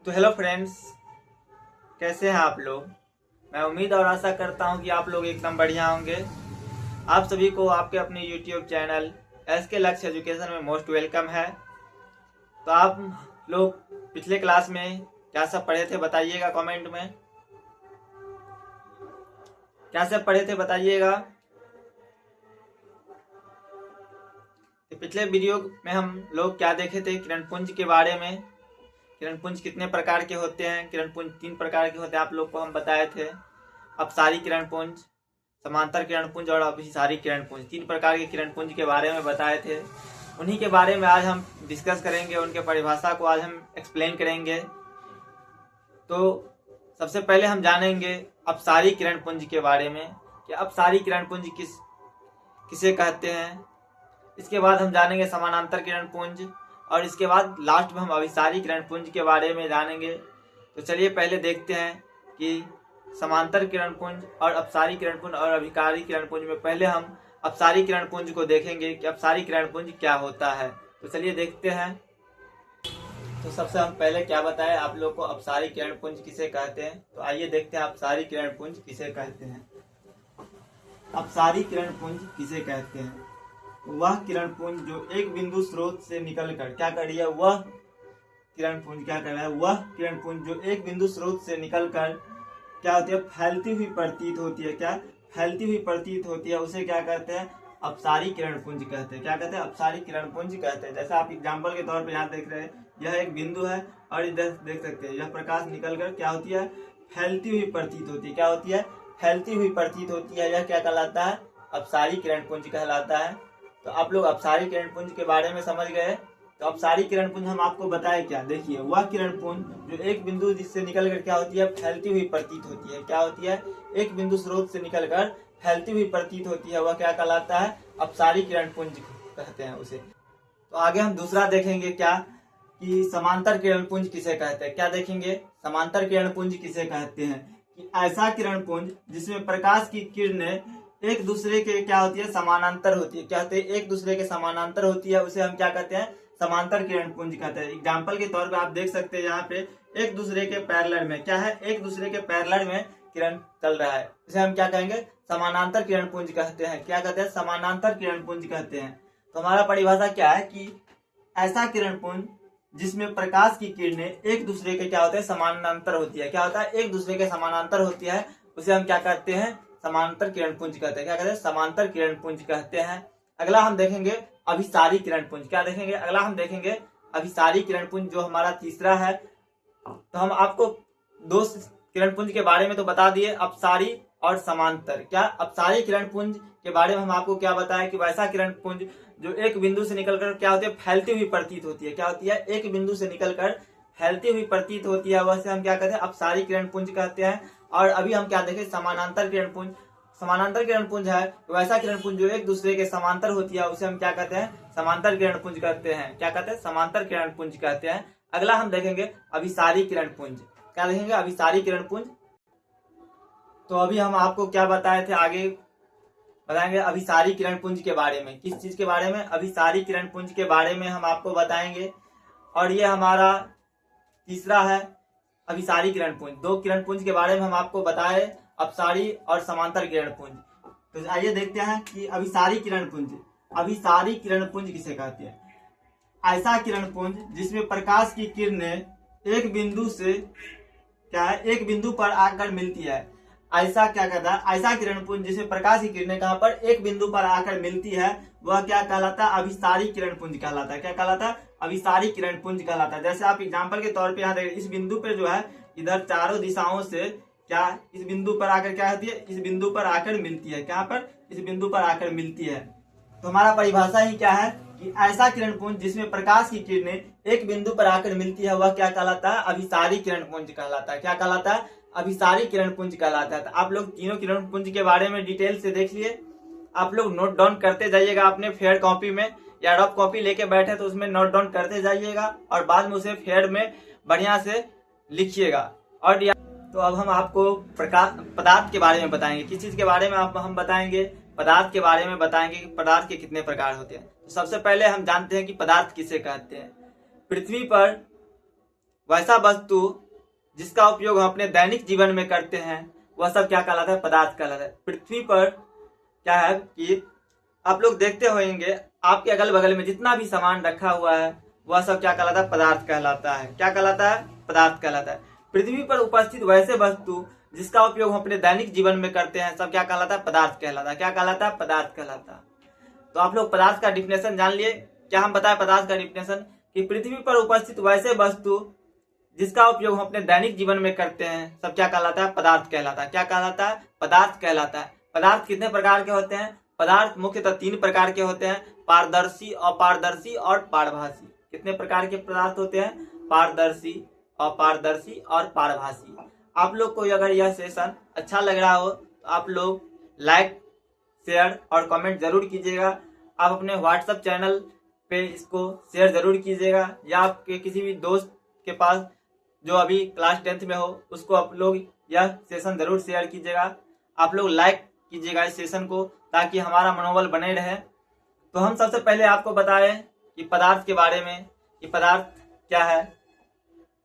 तो hello friends, कैसे हैं आप लोग। मैं उम्मीद और आशा करता हूं कि आप लोग एकदम बढ़िया होंगे। आप सभी को आपके अपने यूट्यूब चैनल SK लक्ष्य एजुकेशन में मोस्ट वेलकम है। तो आप लोग पिछले क्लास में क्या सब पढ़े थे बताइएगा कमेंट में। क्या सब पढ़े थे बताइएगा। पिछले वीडियो में हम लोग क्या देखे थे, किरणपुंज के बारे में। किरणपुंज कितने प्रकार के होते हैं। किरणपुंज 3 प्रकार के होते हैं, आप लोग को हम बताए थे। अपसारी किरणपुंज, समांतर किरणपुंज और अभिसारी किरणपुंज, 3 प्रकार के किरणपुंज के बारे में बताए थे। उन्हीं के बारे में आज हम डिस्कस करेंगे, उनके परिभाषा को आज हम एक्सप्लेन करेंगे। तो सबसे पहले हम जानेंगे अपसारी किरणपुंज के बारे में कि अपसारी किरणपुंज किसे कहते हैं। इसके बाद हम जानेंगे समानांतर किरणपुंज और इसके बाद लास्ट में हम अभिसारी किरणपुंज के बारे में जानेंगे। तो चलिए पहले देखते हैं कि समांतर किरणपुंज और अपसारी किरणपुंज और अभिसारी किरणपुंज में पहले हम अपसारी किरणपुंज को देखेंगे कि अपसारी किरणपुंज क्या होता है। तो चलिए देखते हैं। तो सबसे हम पहले क्या बताएं आप लोग को, अपसारी किरणपुंज किसे कहते हैं। तो आइए देखते हैं अपसारी किरणपुंज किसे कहते हैं। अपसारी किरणपुंज किसे कहते हैं? वह किरणपुंज जो एक बिंदु स्रोत से निकलकर क्या कर रही है, वह किरणपुंज क्या कर रहा है, वह किरणपुंज जो एक बिंदु स्रोत से निकलकर क्या होती है, फैलती हुई प्रतीत होती है। क्या फैलती हुई प्रतीत होती है, उसे क्या कहते हैं, अपसारी किरणपुंज कहते हैं। क्या कहते हैं, अपसारी किरणपुंज कहते हैं। जैसा आप एग्जाम्पल के तौर पर यहाँ देख रहे हैं, यह एक बिंदु है और इधर देख सकते हैं यह प्रकाश निकलकर क्या होती है, फैलती हुई प्रतीत होती है। क्या होती है, फैलती हुई प्रतीत होती है। यह क्या कहलाता है, अपसारी किरणपुंज कहलाता है। तो आप लोग अपसारी किरणपुंज के बारे में समझ गए। तो अपसारी किरणपुंज हम आपको बताए क्या, देखिए वह किरणपुंज जो एक बिंदु जिससे निकलकर क्या होती है, फैलती हुई प्रतीत होती है। क्या होती है, एक बिंदु स्रोत से निकलकर फैलती हुई प्रतीत होती है, वह क्या कहलाता है, अपसारी किरणपुंज कहते हैं उसे। तो आगे हम दूसरा देखेंगे क्या कि समांतर किरणपुंज किसे कहते हैं। क्या देखेंगे, समांतर किरणपुंज किसे कहते हैं कि ऐसा किरणपुंज जिसमें प्रकाश की किरणें एक दूसरे के क्या होती है, समानांतर होती है। क्या होती है, एक दूसरे के समानांतर होती है, उसे हम क्या कहते हैं, समांतर किरणपुंज कहते हैं। एग्जाम्पल के तौर पे आप देख सकते हैं यहाँ पे एक दूसरे के पैरेलल में क्या है, एक दूसरे के पैरेलल में किरण चल रहा है, इसे हम क्या कहेंगे, समानांतर किरणपुंज कहते हैं। क्या कहते हैं, समानांतर किरणपुंज कहते हैं। तो हमारा परिभाषा क्या है कि ऐसा किरणपुंज जिसमें प्रकाश की किरणें एक दूसरे के क्या होते हैं, समानांतर होती है। क्या होता है, एक दूसरे के समानांतर होती है, उसे हम क्या कहते हैं, समांतर किरणपुंज कहते हैं। क्या कहते हैं, समांतर किरणपुंज कहते हैं। अगला हम देखेंगे अभिसारी किरणपुंज। क्या देखेंगे, अगला हम देखेंगे अभिसारी किरणपुंज, जो हमारा तीसरा है। तो हम आपको 2 किरणपुंज के बारे में तो बता दिए, अपसारी और समांतर। क्या अपसारी किरणपुंज के बारे में हम आपको क्या बताया कि वैसा किरणपुंज जो एक बिंदु से निकलकर क्या होती है, फैलती हुई प्रतीत होती है। क्या होती है, एक बिंदु से निकलकर फैलती हुई प्रतीत होती है, वैसे हम क्या कहते हैं, अपसारी किरणपुंज कहते हैं। और अभी हम क्या देखें, समानांतर किरणपुंज। समानांतर किरणपुंज है वैसा किरणपुंज जो एक दूसरे के समांतर होती है, उसे हम क्या कहते हैं, समांतर किरणपुंज कहते हैं। क्या कहते हैं, समांतर किरणपुंज कहते हैं। अगला हम देखेंगे अभिसारी किरणपुंज। क्या देखेंगे, अभिसारी किरणपुंज। तो अभी हम आपको क्या बताए थे, आगे बताएंगे अभिसारी किरणपुंज के बारे में। किस चीज के बारे में, अभिसारी किरणपुंज के बारे में हम आपको बताएंगे। और ये हमारा तीसरा है अभिसारी किरणपुंज। 2 किरणपुंज के बारे में हम आपको बताए, अपसारी और समांतर किरणपुंज। तो आइए देखते हैं कि अभिसारी किरणपुंज। अभिसारी किरणपुंज किसे कहते हैं, ऐसा किरणपुंज जिसमें प्रकाश की किरणें एक बिंदु से क्या है, एक बिंदु पर आकर मिलती है। ऐसा क्या कहता है, ऐसा किरणपुंज जिसमें प्रकाश की किरणें कहां पर, एक बिंदु पर आकर मिलती है, वह क्या कहलाता है, अभिसारी किरणपुंज कहलाता है। क्या कहलाता है, अभिसारी किरणपुंज कहलाता है। जैसे आप एग्जांपल के तौर पे यहाँ देखिए, इस बिंदु पे जो है इधर चारों दिशाओं से क्या इस बिंदु पर आकर क्या होती है, इस बिंदु पर आकर मिलती है। क्या पर, इस बिंदु पर आकर मिलती है। तो हमारा परिभाषा ही क्या है कि ऐसा किरणपुंज जिसमें प्रकाश की किरणें एक बिंदु पर आकर मिलती है, वह क्या कहलाता है, अभिसारी किरणपुंज कहलाता है। क्या कहलाता है, अभिसारी किरणपुंज कहलाता है। तो आप लोग तीनों किरणपुंज के बारे में डिटेल से देख लिए। आप लोग नोट डाउन करते जाइएगा अपने फेयर कॉपी में, या रफ कॉपी लेके बैठे तो उसमें नोट डाउन करते जाइएगा और बाद में उसे फेयर में बढ़िया से लिखिएगा। और तो अब हम आपको पदार्थ के बारे में बताएंगे। किस चीज के बारे में हम बताएंगे, पदार्थ के बारे में बताएंगे कि पदार्थ के कितने प्रकार होते हैं। तो सबसे पहले हम जानते हैं कि पदार्थ किसे कहते हैं। पृथ्वी पर वैसा वस्तु जिसका उपयोग हम अपने दैनिक जीवन में करते हैं वह सब क्या कहलाता है? पदार्थ कहलाता है। पृथ्वी पर क्या है कि आप लोग देखते होंगे आपके अगल बगल में जितना भी सामान रखा हुआ है वह सब क्या कहलाता है? पदार्थ कहलाता है। क्या कहलाता है? पदार्थ कहलाता है। पृथ्वी पर उपस्थित वैसे वस्तु जिसका उपयोग हम अपने दैनिक जीवन में करते हैं सब क्या कहलाता है? पदार्थ कहलाता है। क्या कहलाता है? पदार्थ कहलाता है। तो आप लोग पदार्थ का डिफिनेशन जान लिए। क्या हम बताए पदार्थ का डिफिनेशन? कि पृथ्वी पर उपस्थित वैसे वस्तु जिसका उपयोग हम अपने दैनिक जीवन में करते हैं सब क्या कहलाता है? पदार्थ कहलाता है। क्या कहलाता है? पदार्थ कहलाता है। पदार्थ कितने प्रकार के होते हैं? पदार्थ मुख्यतः 3 प्रकार के होते हैं, पारदर्शी, अपारदर्शी और पारभासी। कितने प्रकार के पदार्थ होते हैं? पारदर्शी, अपारदर्शी और पारभासी। आप लोग को अगर यह सेशन अच्छा लग रहा हो तो आप लोग लाइक, शेयर और कमेंट जरूर कीजिएगा। आप अपने व्हाट्सएप चैनल पे इसको शेयर जरूर कीजिएगा, या आपके किसी भी दोस्त के पास जो अभी क्लास 10th में हो उसको आप लोग यह सेशन जरूर शेयर कीजिएगा। आप लोग लाइक कीजिएगा इस सेशन को ताकि हमारा मनोबल बने रहे। तो हम सबसे पहले आपको बताएं कि पदार्थ के बारे में कि पदार्थ क्या है।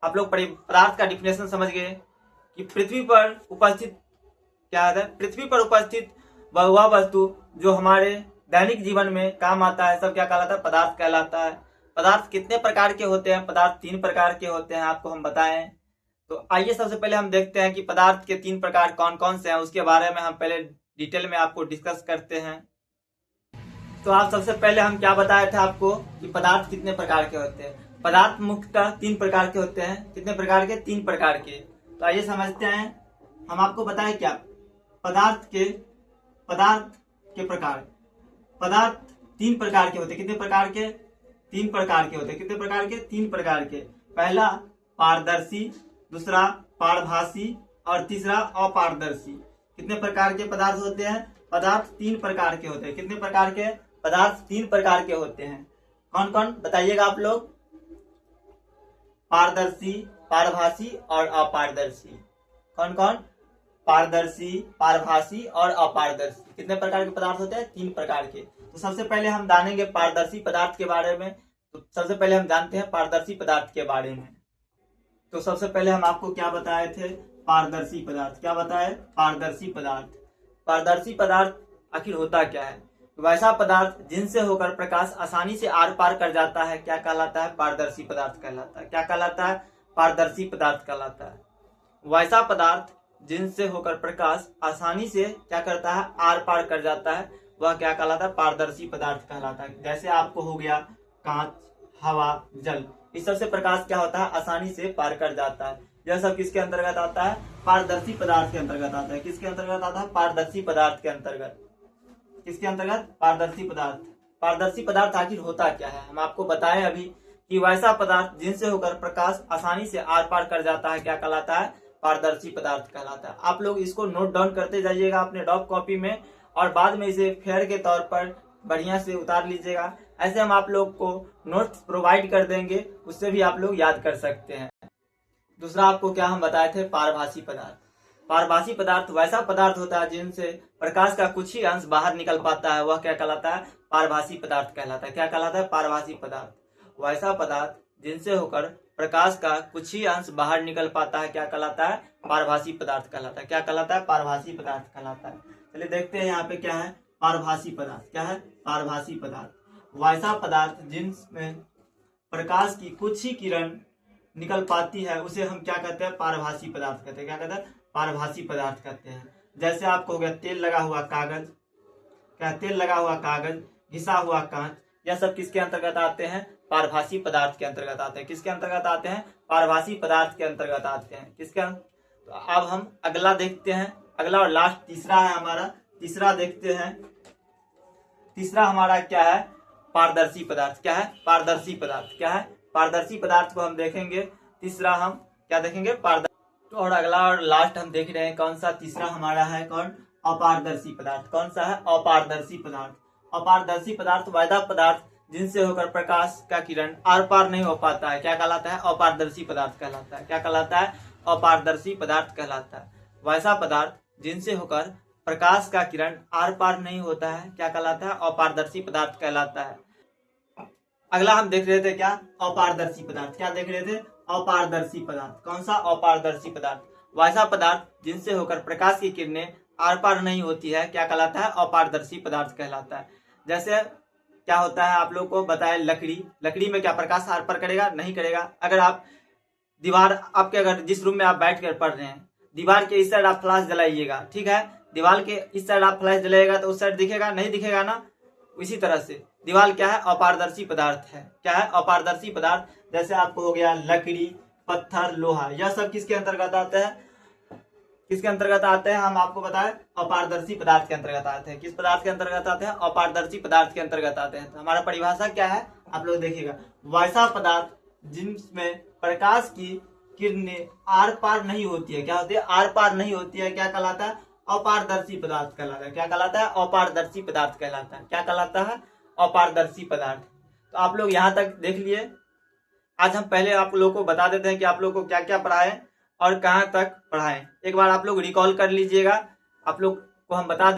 आप लोग पदार्थ का डिफिनेशन समझ गए कि पृथ्वी पर उपस्थित क्या है? पृथ्वी पर उपस्थित वह वस्तु जो हमारे दैनिक जीवन में काम आता है सब क्या कहलाता है? पदार्थ कहलाता है। पदार्थ कितने प्रकार के होते हैं? पदार्थ 3 प्रकार के होते हैं, आपको हम बताएं। तो आइए सबसे पहले हम देखते हैं कि पदार्थ के 3 प्रकार कौन कौन से हैं, उसके बारे में हम पहले डिटेल में आपको डिस्कस करते हैं। तो आप सबसे पहले हम क्या बताए थे आपको कि पदार्थ कितने प्रकार के होते हैं। पदार्थ मुख्यतः 3 प्रकार के होते हैं। कितने प्रकार के? 3 प्रकार के। तो आइए समझते हैं। हम आपको बताएं क्या पदार्थ के प्रकार। पदार्थ 3 प्रकार के होते हैं। कितने प्रकार के? 3 प्रकार के होते हैं। कितने प्रकार के? 3 प्रकार के। पहला पारदर्शी, दूसरा पारभासी और तीसरा अपारदर्शी। कितने प्रकार के पदार्थ होते हैं? पदार्थ 3 प्रकार के होते हैं। कितने प्रकार के? पदार्थ 3 प्रकार के होते हैं। कौन कौन बताइएगा आप लोग? पारदर्शी, पारभासी और अपारदर्शी। कौन कौन? पारदर्शी, पारभासी और अपारदर्शी। कितने प्रकार के पदार्थ होते हैं? 3 प्रकार के। तो सबसे पहले हम जानेंगे पारदर्शी पदार्थ के बारे में। तो सबसे पहले हम जानते हैं पारदर्शी पदार्थ के बारे में। तो सबसे पहले हम आपको क्या बताए थे? पारदर्शी पदार्थ। क्या बताए? पारदर्शी पदार्थ। पारदर्शी पदार्थ आखिर होता क्या है? तो वैसा पदार्थ जिनसे होकर प्रकाश आसानी से आर पार कर जाता है क्या कहलाता है? पारदर्शी पदार्थ कहलाता है। क्या कहलाता है? पारदर्शी पदार्थ कहलाता है। वैसा पदार्थ जिनसे होकर प्रकाश आसानी से क्या करता है? आर पार कर जाता है, वह क्या कहलाता है? पारदर्शी पदार्थ कहलाता है। जैसे आपको हो गया कांच, हवा, जल, इस सब से प्रकाश क्या होता है? आसानी से पार कर जाता है। यह सब किसके अंतर्गत आता है? पारदर्शी पदार्थ के अंतर्गत आता है। किसके अंतर्गत आता है? पारदर्शी पदार्थ के अंतर्गत। किसके अंतर्गत? पारदर्शी पदार्थ। पारदर्शी पदार्थ आखिर होता क्या है? हम आपको बताएं अभी कि वैसा पदार्थ जिनसे होकर प्रकाश आसानी से आर पार कर जाता है क्या कहलाता है? पारदर्शी पदार्थ कहलाता है। आप लोग इसको नोट डाउन करते जाइएगा अपने डॉक कॉपी में और बाद में इसे फेयर के तौर पर बढ़िया से उतार लीजिएगा। ऐसे हम आप लोग को नोट्स प्रोवाइड कर देंगे, उससे भी आप लोग याद कर सकते हैं। दूसरा आपको क्या हम बताए थे? पारभासी पदार्थ। पारभासी पदार्थ वैसा पदार्थ होता है जिनसे प्रकाश का कुछ ही अंश बाहर निकल पाता है, वह क्या कहलाता है? पारभासी पदार्थ कहलाता है। क्या कहलाता है? पारभासी पदार्थ। वैसा पदार्थ जिनसे होकर प्रकाश का कुछ ही अंश बाहर निकल पाता है क्या कहलाता है? पारभासी पदार्थ कहलाता है। क्या कहलाता है? पारभासी पदार्थ कहलाता है। चलिए देखते हैं यहाँ पे क्या है पारभासी पदार्थ। क्या है? पारभासी पदार्थ वैसा पदार्थ जिनमें प्रकाश की कुछ ही किरण निकल पाती है उसे हम क्या कहते हैं? पारभासी पदार्थ कहते हैं। क्या कहते हैं? पारभासी पदार्थ कहते हैं। जैसे आपको हो गया तेल लगा हुआ कागज, क्या तेल लगा हुआ कागज, घिसा हुआ कांच, यह सब किसके अंतर्गत आते हैं? पारभासी पदार्थ के अंतर्गत आते हैं। किसके अंतर्गत आते हैं? पारभासी पदार्थ के अंतर्गत आते हैं। तो अब हम अगला देखते हैं। अगला और लास्ट तीसरा है हमारा। तीसरा देखते हैं। तीसरा हमारा क्या है? पारदर्शी पदार्थ। क्या है? पारदर्शी पदार्थ। क्या है? पारदर्शी पदार्थ को हम देखेंगे। तीसरा हम क्या देखेंगे? पारदर्शी। और अगला और लास्ट हम देख रहे हैं कौन सा? तीसरा हमारा है कौन? अपारदर्शी पदार्थ। कौन सा है? अपारदर्शी पदार्थ। अपारदर्शी पदार्थ वैसा पदार्थ जिनसे होकर प्रकाश का किरण आर पार नहीं हो पाता है क्या कहलाता है? अपारदर्शी पदार्थ कहलाता है। क्या कहलाता है? अपारदर्शी पदार्थ कहलाता है। वैसा पदार्थ जिनसे होकर प्रकाश का किरण आर पार नहीं होता है क्या कहलाता है? अपारदर्शी पदार्थ कहलाता है। अगला हम देख रहे थे क्या? अपारदर्शी पदार्थ। क्या देख रहे थे? अपारदर्शी पदार्थ। कौन सा? अपारदर्शी पदार्थ। वैसा पदार्थ जिनसे होकर प्रकाश की किरणें आर पार नहीं होती है क्या कहलाता है? अपारदर्शी पदार्थ कहलाता है। जैसे क्या होता है आप लोग को बताया, लकड़ी में क्या प्रकाश आर पार करेगा? नहीं करेगा। अगर आप दीवार, आपके अगर जिस रूम में आप बैठ कर पढ़ रहे हैं, दीवार के इस साइड आप फ्लैश जलाइएगा, ठीक है, दीवार के इस साइड आप फ्लैश जलाइएगा तो उस साइड दिखेगा? नहीं दिखेगा ना। इसी तरह से दीवार क्या है? अपारदर्शी पदार्थ है। क्या है? अपारदर्शी पदार्थ। जैसे आपको हो गया लकड़ी, पत्थर, लोहा, यह सब किसके अंतर्गत आते हैं? किसके अंतर्गत आते हैं? हम आपको बताएं, अपारदर्शी पदार्थ के अंतर्गत आते हैं। किस पदार्थ के अंतर्गत आते हैं? अपारदर्शी पदार्थ के अंतर्गत आते हैं। तो हमारा परिभाषा क्या है आप लोग देखिएगा, वैसा पदार्थ जिनमें प्रकाश की किरणें आर पार नहीं होती है। क्या होती है? आर पार नहीं होती है। क्या कहलाता है? अपारदर्शी पदार्थ कहलाता है। क्या कहलाता है? अपारदर्शी पदार्थ कहलाता है। क्या कहलाता है? अपारदर्शी पदार्थ। तो आप लोग यहाँ तक देख लिए। आज हम पहले आप लोगों को बता देते हैं कि आप लोग को क्या क्या पढ़ाएं और कहाँ तक पढ़ाएं। एक बार आप लोग रिकॉल कर लीजिएगा। आप लोग को हम बता